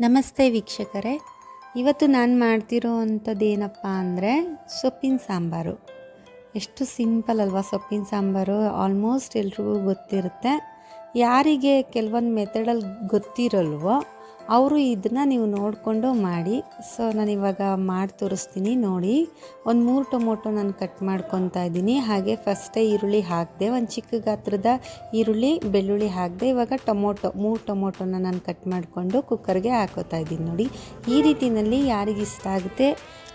ನಮಸ್ತೆ ವೀಕ್ಷಕರೇ, ಇವತ್ತು ನಾನು ಮಾಡ್ತಿರೋ ಅಂಥದ್ದು ಏನಪ್ಪ ಅಂದರೆ ಸೊಪ್ಪಿನ ಸಾಂಬಾರು. ಎಷ್ಟು ಸಿಂಪಲ್ ಅಲ್ವಾ ಸೊಪ್ಪಿನ ಸಾಂಬಾರು. ಆಲ್ಮೋಸ್ಟ್ ಎಲ್ರಿಗೂ ಗೊತ್ತಿರುತ್ತೆ. ಯಾರಿಗೆ ಕೆಲವೊಂದು ಮೆಥಡಲ್ಲಿ ಗೊತ್ತಿರಲ್ವೋ ಅವರು ಇದನ್ನು ನೀವು ನೋಡಿಕೊಂಡು ಮಾಡಿ. ಸೊ ನಾನಿವಾಗ ಮಾಡಿ ತೋರಿಸ್ತೀನಿ ನೋಡಿ. ಒಂದು 3 ಟೊಮೊಟೊ ನಾನು ಕಟ್ ಮಾಡ್ಕೊತಾ ಇದ್ದೀನಿ. ಹಾಗೆ ಫಸ್ಟೇ ಈರುಳ್ಳಿ ಹಾಕಿದೆ, ಒಂದು ಚಿಕ್ಕ ಗಾತ್ರದ ಈರುಳ್ಳಿ ಬೆಳ್ಳುಳ್ಳಿ ಹಾಕಿದೆ. ಇವಾಗ 3 ಟೊಮೊಟೊನ ನಾನು ಕಟ್ ಮಾಡಿಕೊಂಡು ಕುಕ್ಕರ್ಗೆ ಹಾಕೋತಾ ಇದ್ದೀನಿ ನೋಡಿ. ಈ ರೀತಿಯಲ್ಲಿ ಯಾರಿಗೆ ಇಷ್ಟ ಆಗುತ್ತೆ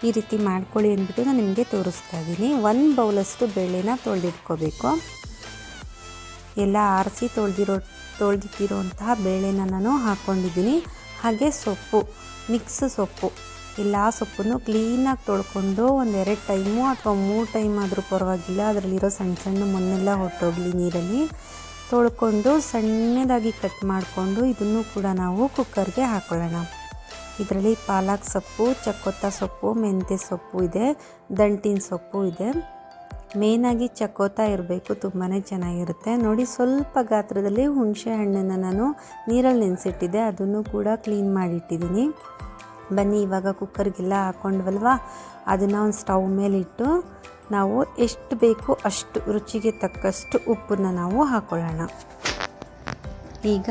ಈ ರೀತಿ ಮಾಡ್ಕೊಳ್ಳಿ ಅಂದ್ಬಿಟ್ಟು ನಾನು ನಿಮಗೆ ತೋರಿಸ್ತಾ ಇದ್ದೀನಿ. 1 ಬೌಲಷ್ಟು ಬೇಳೆನ ತೊಳೆದಿಟ್ಕೋಬೇಕು. ಎಲ್ಲ ಆರಿಸಿ ತೊಳೆದಿಟ್ಟಿರುವಂತಹ ಬೇಳೆನ ನಾನು ಹಾಕ್ಕೊಂಡಿದ್ದೀನಿ. ಹಾಗೆ ಸೊಪ್ಪು, ಮಿಕ್ಸ್ ಸೊಪ್ಪು, ಎಲ್ಲ ಸೊಪ್ಪನ್ನು ಕ್ಲೀನಾಗಿ ತೊಳ್ಕೊಂಡು 1-2 ಟೈಮು ಅಥವಾ 3 ಟೈಮ್ ಆದರೂ ಪರವಾಗಿಲ್ಲ, ಅದರಲ್ಲಿರೋ ಸಣ್ಣ ಸಣ್ಣ ಮಣ್ಣೆಲ್ಲ ಹೊಟ್ಟೋಗಲಿ ನೀರಲ್ಲಿ ತೊಳ್ಕೊಂಡು ಸಣ್ಣದಾಗಿ ಕಟ್ ಮಾಡಿಕೊಂಡು ಇದನ್ನು ಕೂಡ ನಾವು ಕುಕ್ಕರ್ಗೆ ಹಾಕೊಳ್ಳೋಣ. ಇದರಲ್ಲಿ ಪಾಲಕ್ ಸೊಪ್ಪು, ಚಕ್ಕೊತ್ತ ಸೊಪ್ಪು, ಮೆಂತ್ಯ ಸೊಪ್ಪು ಇದೆ, ದಂಟಿನ ಸೊಪ್ಪು ಇದೆ. ಮೇಯ್ನಾಗಿ ಚಕ್ಕೋತ ಇರಬೇಕು, ತುಂಬಾ ಚೆನ್ನಾಗಿರುತ್ತೆ ನೋಡಿ. ಸ್ವಲ್ಪ ಗಾತ್ರದಲ್ಲಿ ಹುಣಸೆ ಹಣ್ಣನ್ನು ನಾನು ನೀರಲ್ಲಿ ನೆನೆಸಿಟ್ಟಿದ್ದೆ, ಅದನ್ನು ಕೂಡ ಕ್ಲೀನ್ ಮಾಡಿಟ್ಟಿದ್ದೀನಿ. ಬನ್ನಿ ಇವಾಗ ಕುಕ್ಕರ್ಗೆಲ್ಲ ಹಾಕ್ಕೊಂಡ್ವಲ್ವ, ಅದನ್ನು ಒಂದು ಸ್ಟವ್ ಮೇಲಿಟ್ಟು ನಾವು ಎಷ್ಟು ಬೇಕು ಅಷ್ಟು ರುಚಿಗೆ ತಕ್ಕಷ್ಟು ಉಪ್ಪನ್ನು ನಾವು ಹಾಕ್ಕೊಳ್ಳೋಣ. ಈಗ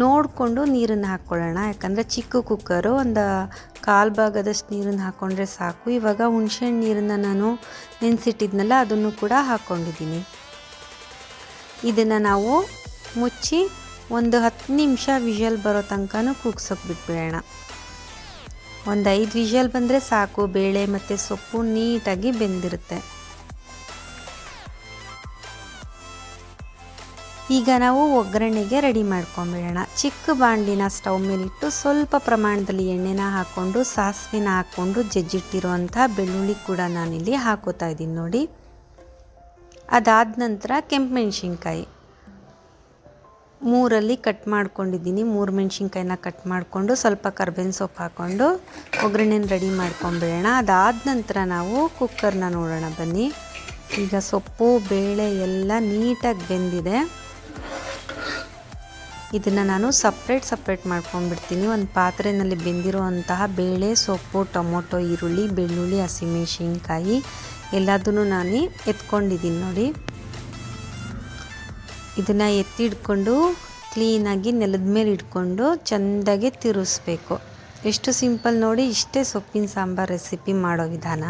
ನೋಡಿಕೊಂಡು ನೀರನ್ನು ಹಾಕ್ಕೊಳ್ಳೋಣ, ಯಾಕಂದರೆ ಚಿಕ್ಕ ಕುಕ್ಕರು, ಒಂದು 1/4 ಭಾಗದಷ್ಟು ನೀರನ್ನು ಹಾಕ್ಕೊಂಡ್ರೆ ಸಾಕು. ಇವಾಗ ಹುಣಸೆಹಣ್ಣು ನೀರನ್ನು ನಾನು ನೆನೆಸಿಟ್ಟಿದ್ನಲ್ಲ ಅದನ್ನು ಕೂಡ ಹಾಕ್ಕೊಂಡಿದ್ದೀನಿ. ಇದನ್ನು ನಾವು ಮುಚ್ಚಿ ಒಂದು 10 ನಿಮಿಷ ವಿಷಲ್ ಬರೋ ತನಕ ಕೂಗ್ಸೋಕೆ ಬಿಟ್ಬಿಡೋಣ. ಒಂದು 5 ವಿಷಲ್ ಬಂದರೆ ಸಾಕು, ಬೇಳೆ ಮತ್ತು ಸೊಪ್ಪು ನೀಟಾಗಿ ಬೆಂದಿರುತ್ತೆ. ಈಗ ನಾವು ಒಗ್ಗರಣೆಗೆ ರೆಡಿ ಮಾಡ್ಕೊಂಬಿಡೋಣ. ಚಿಕ್ಕ ಬಾಣಲಿನ ಸ್ಟವ್ ಮೇಲಿಟ್ಟು ಸ್ವಲ್ಪ ಪ್ರಮಾಣದಲ್ಲಿ ಎಣ್ಣೆನ ಹಾಕ್ಕೊಂಡು ಸಾಸಿವೆನ ಹಾಕ್ಕೊಂಡು ಜಜ್ಜಿಟ್ಟಿರುವಂಥ ಬೆಳ್ಳುಳ್ಳಿ ಕೂಡ ನಾನಿಲ್ಲಿ ಹಾಕೋತಾ ಇದ್ದೀನಿ ನೋಡಿ. ಅದಾದ ನಂತರ ಕೆಂಪು ಮೆಣಸಿನ್ಕಾಯಿ 3 ಕಟ್ ಮಾಡ್ಕೊಂಡಿದ್ದೀನಿ. 3 ಮೆಣಸಿನ್ಕಾಯಿನ ಕಟ್ ಮಾಡಿಕೊಂಡು ಸ್ವಲ್ಪ ಕರ್ಬೇವಿನ ಸೊಪ್ಪು ಹಾಕ್ಕೊಂಡು ಒಗ್ಗರಣೆನ ರೆಡಿ ಮಾಡ್ಕೊಂಬಿಡೋಣ. ಅದಾದ ನಂತರ ನಾವು ಕುಕ್ಕರ್ನ ನೋಡೋಣ ಬನ್ನಿ. ಈಗ ಸೊಪ್ಪು ಬೇಳೆ ಎಲ್ಲ ನೀಟಾಗಿ ಬೆಂದಿದೆ. ಇದನ್ನು ನಾನು ಸಪ್ರೇಟ್ ಮಾಡ್ಕೊಂಡ್ಬಿಡ್ತೀನಿ. ಒಂದು ಪಾತ್ರೆಯಲ್ಲಿ ಬೆಂದಿರುವಂತಹ ಬೇಳೆ, ಸೊಪ್ಪು, ಟೊಮೊಟೊ, ಈರುಳ್ಳಿ, ಬೆಳ್ಳುಳ್ಳಿ, ಹಸಿಮೆಣಸಿನ್ಕಾಯಿ ಎಲ್ಲದನ್ನು ನಾನು ಎತ್ಕೊಂಡಿದ್ದೀನಿ ನೋಡಿ. ಇದನ್ನು ಎತ್ತಿಡ್ಕೊಂಡು ಕ್ಲೀನಾಗಿ ನೆಲದ ಮೇಲೆ ಇಟ್ಕೊಂಡು ಚೆಂದಾಗಿ ತಿರುಗಿಸ್ಬೇಕು. ಎಷ್ಟು ಸಿಂಪಲ್ ನೋಡಿ. ಇಷ್ಟೇ ಸೊಪ್ಪಿನ ಸಾಂಬಾರು ರೆಸಿಪಿ ಮಾಡೋ ವಿಧಾನ.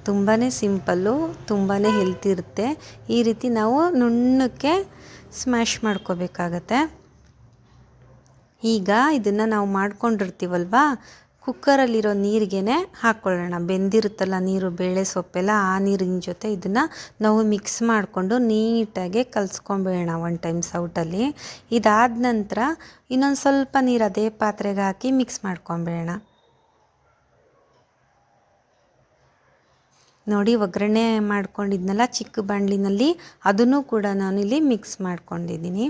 ತುಂಬಾ ಸಿಂಪಲ್ಲು, ತುಂಬಾ ಹೆಲ್ತಿ ಇರುತ್ತೆ. ಈ ರೀತಿ ನಾವು ನುಣ್ಣಕ್ಕೆ ಸ್ಮ್ಯಾಶ್ ಮಾಡ್ಕೋಬೇಕಾಗತ್ತೆ. ಈಗ ಇದನ್ನು ನಾವು ಮಾಡ್ಕೊಂಡಿರ್ತೀವಲ್ವ, ಕುಕ್ಕರಲ್ಲಿರೋ ನೀರಿಗೆನೆ ಹಾಕ್ಕೊಳ್ಳೋಣ. ಬೆಂದಿರುತ್ತಲ್ಲ ನೀರು, ಬೇಳೆ ಸೊಪ್ಪೆಲ್ಲ, ಆ ನೀರಿನ ಜೊತೆ ಇದನ್ನು ನಾವು ಮಿಕ್ಸ್ ಮಾಡಿಕೊಂಡು ನೀಟಾಗಿ ಕಲಿಸ್ಕೊಂಬೇಡ 1 ಟೈಮ್ ಸೌಟಲ್ಲಿ. ಇದಾದ ನಂತರ ಇನ್ನೊಂದು ಸ್ವಲ್ಪ ನೀರು ಅದೇ ಪಾತ್ರೆಗೆ ಹಾಕಿ ಮಿಕ್ಸ್ ಮಾಡ್ಕೊಂಬೇಡ ನೋಡಿ. ಒಗ್ಗರಣೆ ಮಾಡ್ಕೊಂಡಿದ್ನಲ್ಲ ಚಿಕ್ಕ ಬಾಣಲಿನಲ್ಲಿ, ಅದನ್ನು ಕೂಡ ನಾನಿಲ್ಲಿ ಮಿಕ್ಸ್ ಮಾಡ್ಕೊಂಡಿದ್ದೀನಿ.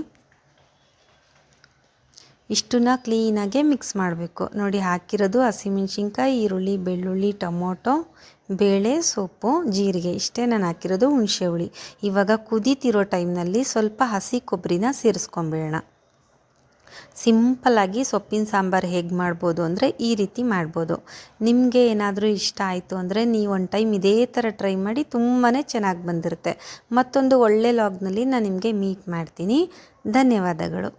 ಇಷ್ಟನ್ನ ಕ್ಲೀನಾಗೆ ಮಿಕ್ಸ್ ಮಾಡಬೇಕು ನೋಡಿ. ಹಾಕಿರೋದು ಹಸಿಮೆಣಸಿನ್ಕಾಯಿ, ಈರುಳ್ಳಿ, ಬೆಳ್ಳುಳ್ಳಿ, ಟೊಮೊಟೊ, ಬೇಳೆ, ಸೊಪ್ಪು, ಜೀರಿಗೆ, ಇಷ್ಟೇ ನಾನು ಹಾಕಿರೋದು. ಹುಣಸೆ ಹುಳಿ. ಇವಾಗ ಕುದೀತಿರೋ ಟೈಮ್ನಲ್ಲಿ ಸ್ವಲ್ಪ ಹಸಿ ಕೊಬ್ಬರಿನ ಸೇರಿಸ್ಕೊಂಬೇಡ. ಸಿಂಪಲ್ಲಾಗಿ ಸೊಪ್ಪಿನ ಸಾಂಬಾರು ಹೇಗೆ ಮಾಡ್ಬೋದು ಅಂದರೆ ಈ ರೀತಿ ಮಾಡ್ಬೋದು. ನಿಮಗೆ ಏನಾದರೂ ಇಷ್ಟ ಆಯಿತು ಅಂದರೆ ನೀವು 1 ಟೈಮ್ ಇದೇ ಥರ ಟ್ರೈ ಮಾಡಿ, ತುಂಬಾ ಚೆನ್ನಾಗಿ ಬಂದಿರುತ್ತೆ. ಮತ್ತೊಂದು ಒಳ್ಳೆ ಲಾಗ್ನಲ್ಲಿ ನಾನು ನಿಮಗೆ ಮೀಟ್ ಮಾಡ್ತೀನಿ. ಧನ್ಯವಾದಗಳು.